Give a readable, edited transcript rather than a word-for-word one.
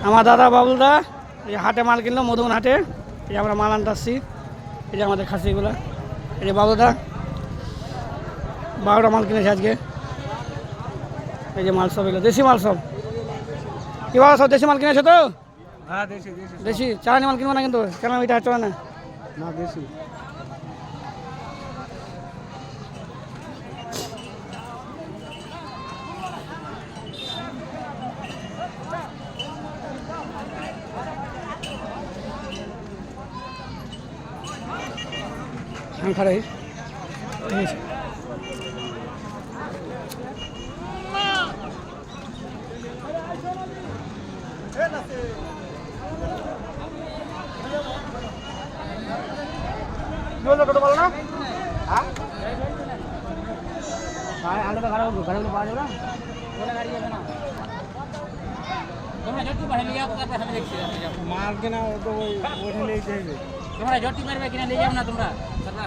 আমার দাদা বাবুলদা এই যে হাটে মাল কিনলো, মধুবন হাটে। এই যে আমরা মাল আনতে আসছি, এই যে আমাদের খাসিগুলো। এই যে বাবুদা 12টা মাল কিনেছে আজকে। এই যে মাল সব এগুলো দেশি মাল সব। কি বাবা সব দেশি মাল কিনেছো তো? হ্যাঁ দেশি দেশি দেশি চালানি মাল কিনবো না কিন্তু, কেন এটা চলে না? না দেশি। সংখ্যা এই টোটো বলো না। আলাদা গাড়ি গাড়িগুলো পাওয়া যাবে না, ওটা গাড়ি যাবে না। তোমরা জটি পাঠিয়ে নিয়ে যাবো, তারপর আমি দেখছি মাল কেনা তো ওই ওঠে লেগে যাবে। তোমরা জটি মারবে কিনা নিয়ে যাবো না তোমরা।